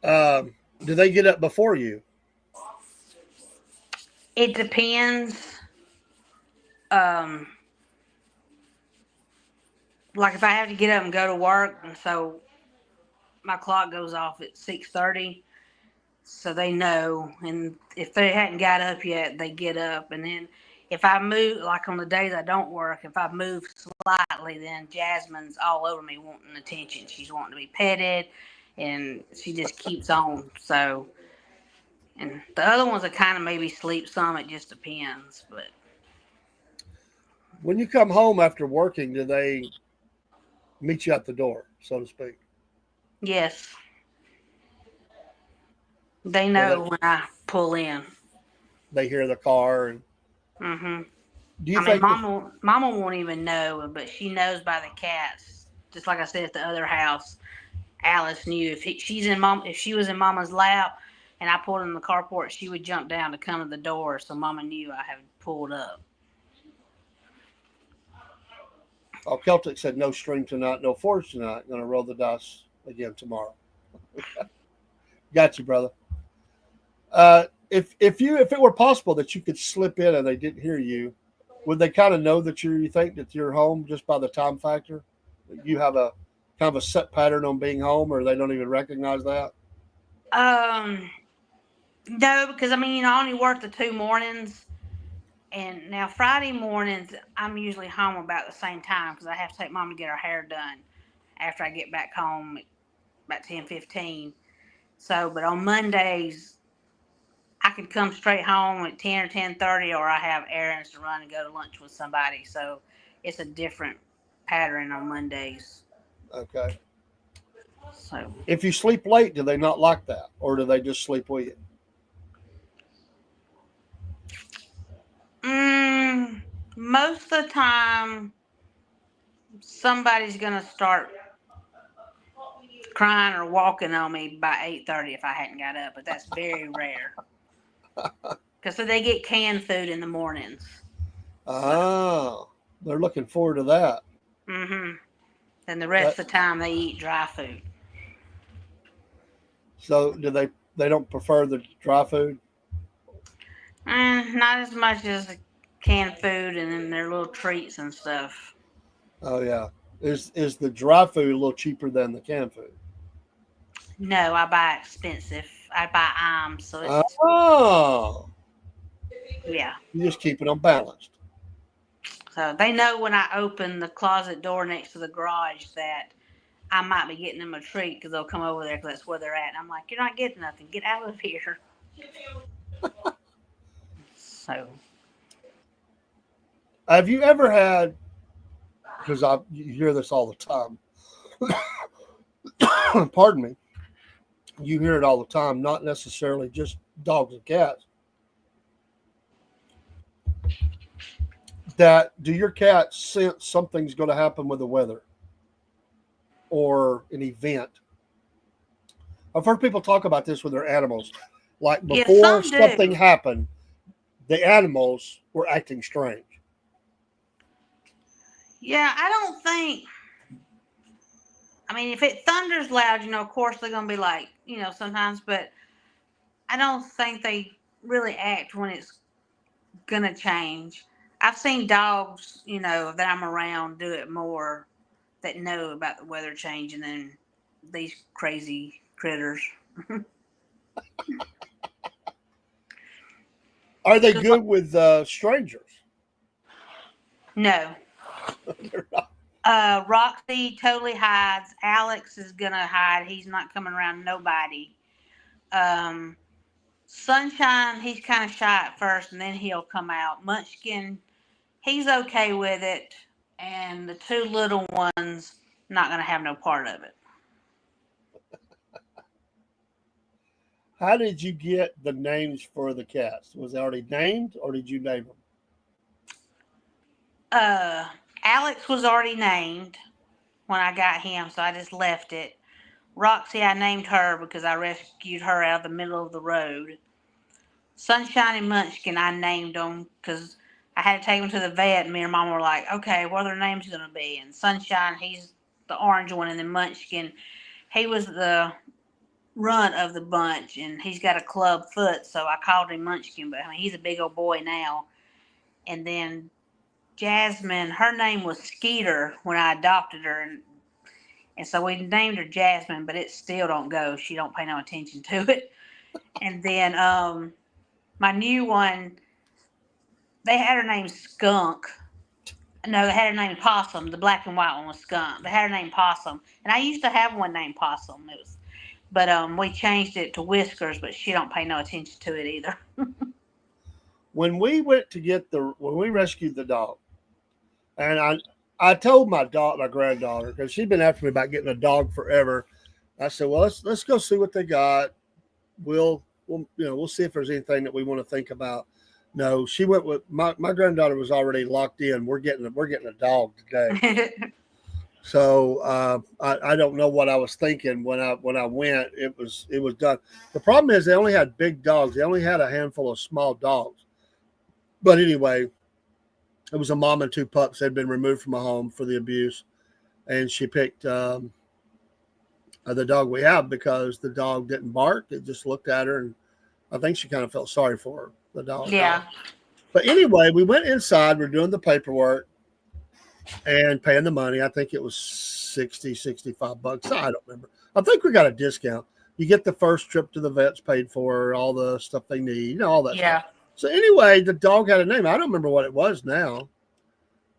Do they get up before you? It depends. Like if I have to get up and go to work, and so my clock goes off at 6:30, so they know. And if they hadn't got up yet, they get up. And then if I move, like on the days I don't work, if I move slightly, then Jasmine's all over me wanting attention. She's wanting to be petted, and she just keeps on. So, and the other ones are kind of maybe sleep some. It just depends. But when you come home after working, do they meet you at the door, so to speak? Yes. They know when I pull in. They hear the car and. Mm-hmm. Do you think Mama won't even know, but she knows by the cats. Just like I said at the other house, Alice knew if she was in Mama's lap, and I pulled in the carport, she would jump down to come to the door, so Mama knew I had pulled up. Oh, Celtic said no stream tonight, no forge tonight. Going to roll the dice again tomorrow. Got you, brother. If it were possible that you could slip in and they didn't hear you, would they kind of know that you think that you're home just by the time factor? You have a kind of a set pattern on being home, or they don't even recognize that? Um, no, because I mean, I only work the 2 mornings, and now Friday mornings I'm usually home about the same time because I have to take mom to get her hair done after I get back home at about 10:15. So, but on Mondays I could come straight home at 10 or 10:30, or I have errands to run and go to lunch with somebody. So it's a different pattern on Mondays. Okay. So, If you sleep late, do they not like that, or do they just sleep with you? mm, most of the time somebody's gonna start crying or walking on me by 8:30 if I hadn't got up, but that's very rare. Because so they get canned food in the mornings. So, Ah, they're looking forward to that. mm-hmm. And the rest That of the time they eat dry food. so do they don't prefer the dry food? Not as much as the canned food and then their little treats and stuff. Oh yeah. Is the dry food a little cheaper than the canned food? No, I buy expensive. I buy Iams, so it's Oh, yeah. you just keeping them balanced. So they know when I open the closet door next to the garage that I might be getting them a treat because they'll come over there because that's where they're at. And I'm like, you're not getting nothing. Get out of here. So, Have you ever had? Because you hear this all the time. Pardon me. You hear it all the time. Not necessarily just dogs and cats. That do your cats sense something's going to happen with the weather or an event? I've heard people talk about this with their animals. Like yeah, before some something do. happened, the animals were acting strange. Yeah, I don't think. I mean, if it thunders loud, of course they're going to be like, sometimes, but I don't think they really act when it's going to change. I've seen dogs, that I'm around do it more that know about the weather changing than these crazy critters. Are they 'Cause, good with strangers? no. They're not. Roxy totally hides. Alex is going to hide. He's not coming around nobody. Um, Sunshine, he's kind of shy at first and then he'll come out. Munchkin, he's okay with it. And the two little ones, not going to have no part of it. How did you get the names for the cats? Was they already named, or did you name them? Uh, Alex was already named when I got him, so I just left it. Roxy, I named her because I rescued her out of the middle of the road. Sunshine and Munchkin, I named them because I had to take them to the vet, and me and Mom were like, okay, what are their names going to be? And Sunshine, he's the orange one, and then Munchkin, he was the runt of the bunch, and he's got a club foot, so I called him Munchkin, but I mean, he's a big old boy now. And then Jasmine, her name was Skeeter when I adopted her, and so we named her Jasmine, but it still don't go. She don't pay no attention to it. And then my new one, they had her name Skunk. No, they had her name Possum. The black and white one was Skunk. They had her name Possum, and I used to have one named Possum. But we changed it to Whiskers, but she don't pay no attention to it either. When we went to when we rescued the dog, and I told my granddaughter, because she'd been after me about getting a dog forever. I said, well, let's go see what they got. We'll see if there's anything that we want to think about. No, she went with my granddaughter was already locked in. We're getting a dog today. So I don't know what I was thinking when I went. It was done. The problem is they only had big dogs. They only had a handful of small dogs. But anyway, it was a mom and two pups that had been removed from a home for the abuse, and she picked the dog we have, because the dog didn't bark. It just looked at her, and I think she kind of felt sorry for her, the dog. Yeah. But anyway, we went inside. We're doing the paperwork and paying the money. I think it was 60, 65 bucks. I don't remember. I think we got a discount. You get the first trip to the vet's paid for, all the stuff they need, you know, all that Yeah. stuff. So anyway, the dog had a name. I don't remember what it was now,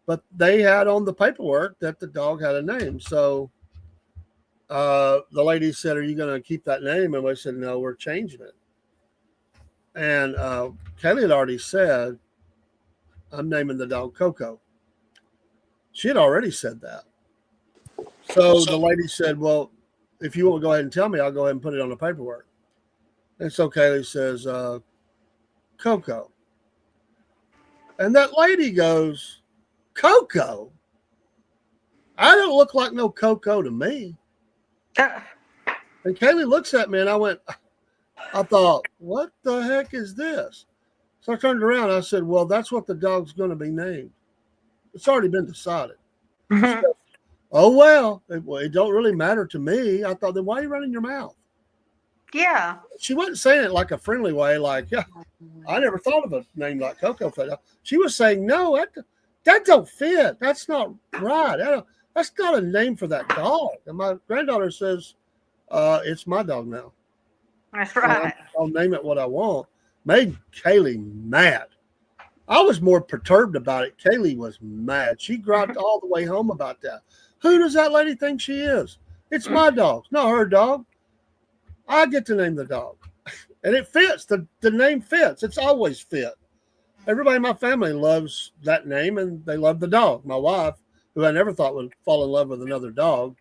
but they had on the paperwork that the dog had a name. So the lady said, "Are you going to keep that name?" And we said, "No, we're changing it." And Kaylee had already said, "I'm naming the dog Coco." She had already said that. So the lady said, "Well, if you want to go ahead and tell me, I'll go ahead and put it on the paperwork." And so Kaylee says, "Coco." And that lady goes, "Coco? I don't look like no Coco to me." And Kaylee looks at me, and I thought, what the heck is this? So I turned around. I said, "Well, that's what the dog's going to be named. It's already been decided." She goes, "Oh, well, it don't really matter to me." I thought, then why are you running your mouth? Yeah. She wasn't saying it like a friendly way, like, "Yeah, I never thought of a name like Coco for that." She was saying, "No, that don't fit. That's not right. That's not a name for that dog." And my granddaughter says, "It's my dog now. That's right. I'll name it what I want." Made Kaylee mad. I was more perturbed about it. Kaylee was mad. She griped all the way home about that. Who does that lady think she is? It's my dog, not her dog. I get to name the dog. And it fits. The name fits. It's always fit. Everybody in my family loves that name, and they love the dog. My wife, who I never thought would fall in love with another dog,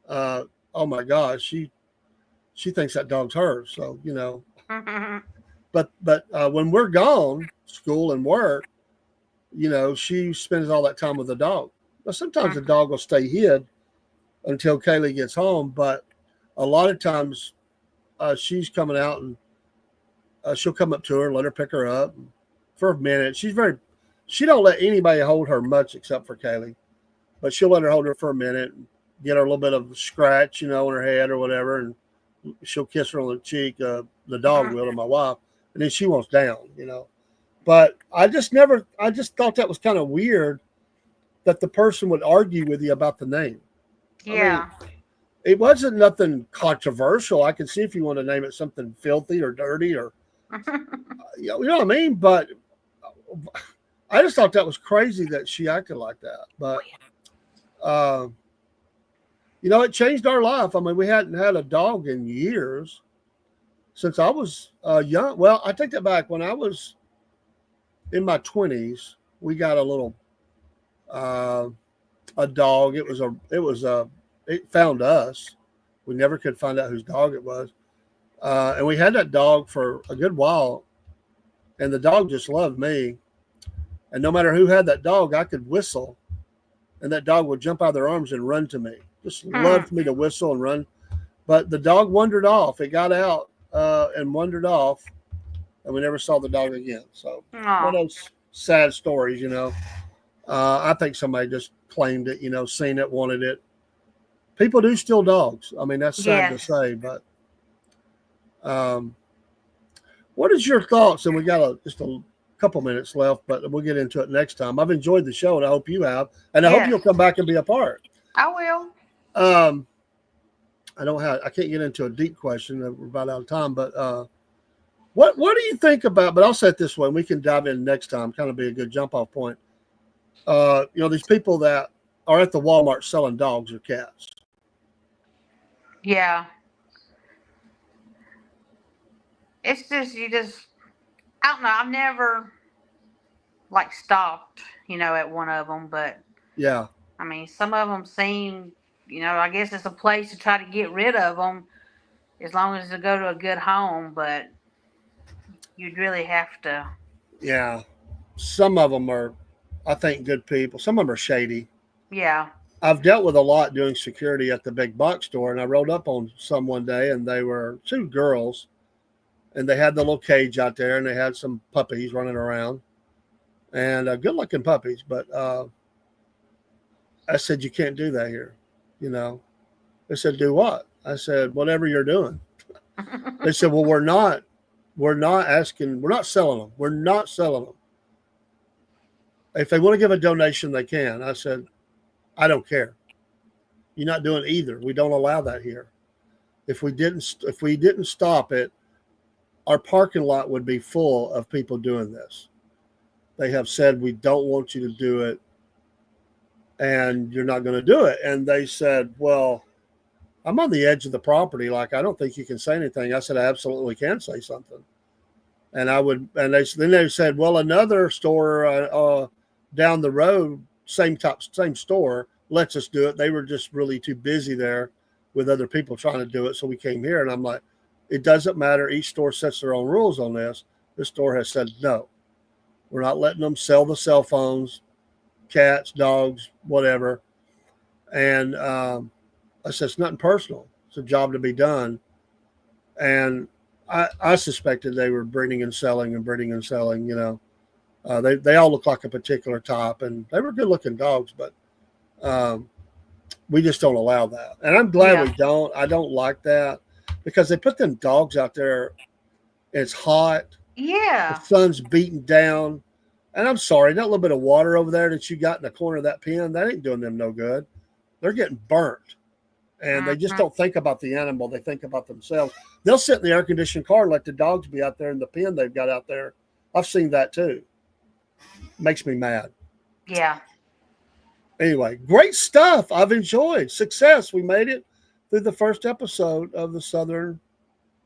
oh my gosh, she thinks that dog's hers. So, you know. But when we're gone, school and work, you know, she spends all that time with the dog. But sometimes the dog will stay hid until Kaylee gets home. But a lot of times she's coming out, and she'll come up to her and let her pick her up for a minute. She don't let anybody hold her much except for Kaylee, but she'll let her hold her for a minute and get her a little bit of a scratch, you know, on her head or whatever. And she'll kiss her on the cheek, the dog will, to my wife. And then she wants down, you know. But I just thought that was kind of weird that the person would argue with you about the name. Yeah. I mean, it wasn't nothing controversial. I can see if you want to name it something filthy or dirty or, you know what I mean? But I just thought that was crazy that she acted like that. But, you know, it changed our life. I mean, we hadn't had a dog in years since I was young. Well, I take that back. When I was in my 20s, we got a little a dog. It found us. We never could find out whose dog it was. And we had that dog for a good while, and the dog just loved me. And no matter who had that dog, I could whistle, and that dog would jump out of their arms and run to me. Just loved me to whistle and run. But the dog wandered off. It got out and wandered off, and we never saw the dog again. So one of those sad stories, you know. I think somebody just claimed it, you know, seen it, wanted it. People do steal dogs. I mean, that's sad to say, but what is your thoughts? And we got just a couple minutes left, but we'll get into it next time. I've enjoyed the show, and I hope you have, and I hope you'll come back and be a part. I will. I can't get into a deep question. We're about out of time, but what do you think about? But I'll say it this way: we can dive in next time. Kind of be a good jump off point. You know, these people that are at the Walmart selling dogs or cats. Yeah. It's just, I don't know. I've never like stopped, you know, at one of them, but yeah, I mean, some of them seem, you know, I guess it's a place to try to get rid of them as long as they go to a good home, but you'd really have to. Yeah. Some of them are, I think, good people. Some of them are shady. Yeah. I've dealt with a lot doing security at the big box store, and I rolled up on some one day, and they were two girls, and they had the little cage out there, and they had some puppies running around, and good-looking puppies. But I said, "You can't do that here." You know, they said, "Do what?" I said, whatever you're doing. They said, well, we're not selling them. We're not selling them. If they want to give a donation, they can. I said, I don't care. You're not doing either. We don't allow that here. If we didn't stop it, our parking lot would be full of people doing this. They have said, we don't want you to do it, and you're not going to do it. And they said, well, I'm on the edge of the property. Like, I don't think you can say anything. I said, I absolutely can say something. And they said, well, another store down the road, same store, lets us do it. They were just really too busy there with other people trying to do it. So we came here, and I'm like, it doesn't matter. Each store sets their own rules on this. This store has said, no, we're not letting them sell the cell phones, cats, dogs, whatever. And I said, it's nothing personal. It's a job to be done. And I suspected they were breeding and selling, you know. They all look like a particular type, and they were good looking dogs, but we just don't allow that. And I'm glad we don't. I don't like that because they put them dogs out there. It's hot. Yeah. The sun's beating down. And I'm sorry, that little bit of water over there that you got in the corner of that pen, that ain't doing them no good. They're getting burnt. And they just don't think about the animal. They think about themselves. They'll sit in the air-conditioned car and let the dogs be out there in the pen they've got out there. I've seen that too. Makes me mad. Yeah. Anyway, great stuff. I've enjoyed. Success. We made it through the first episode of the Southern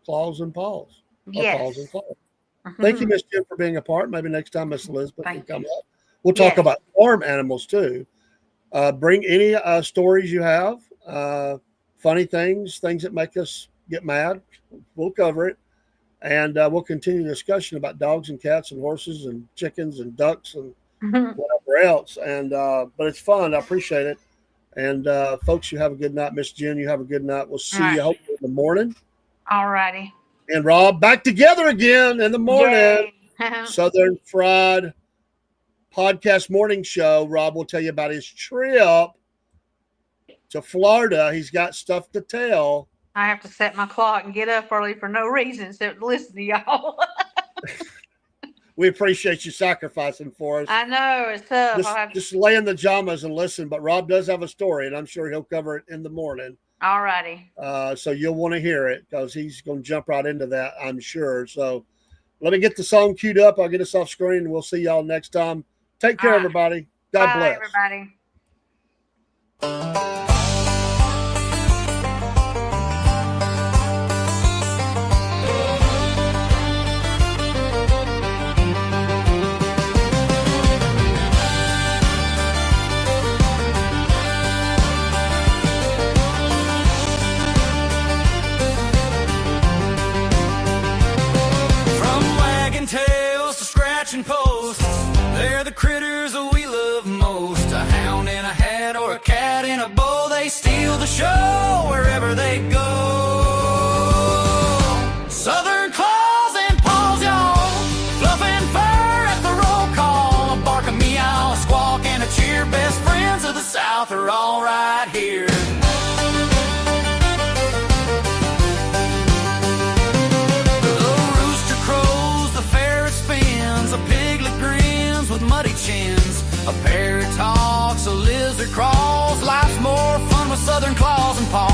Claws and Paws. Yes. Paws and Claws. Thank you, Miss Jim, for being a part. Maybe next time Miss Elizabeth can come up. We'll talk about farm animals too. Bring any stories you have, funny things that make us get mad. We'll cover it. And we'll continue the discussion about dogs and cats and horses and chickens and ducks and whatever else. And but it's fun. I appreciate it. And folks, you have a good night. Miss Jen, you have a good night. We'll see you hopefully in the morning. All righty. And Rob, back together again in the morning. Southern Fried Podcast Morning Show. Rob will tell you about his trip to Florida. He's got stuff to tell. I have to set my clock and get up early for no reason except to listen to y'all. We appreciate you sacrificing for us. I know, it's tough. Just lay in the pajamas and listen. But Rob does have a story, and I'm sure he'll cover it in the morning. All righty. So you'll want to hear it because he's going to jump right into that, I'm sure. So let me get the song queued up. I'll get us off screen, and we'll see y'all next time. Take care, everybody. God bless. Bye, everybody. Posts. They're the critters that we love most. A hound in a hat or a cat in a bow. They steal the show wherever they go. Southern Claws and Paws, y'all. Fluff and fur at the roll call. A bark, a meow, a squawk, and a cheer. Best friends of the South are all right here. Muddy chins, a parrot talks, a lizard crawls. Life's more fun with Southern Claws and Paws.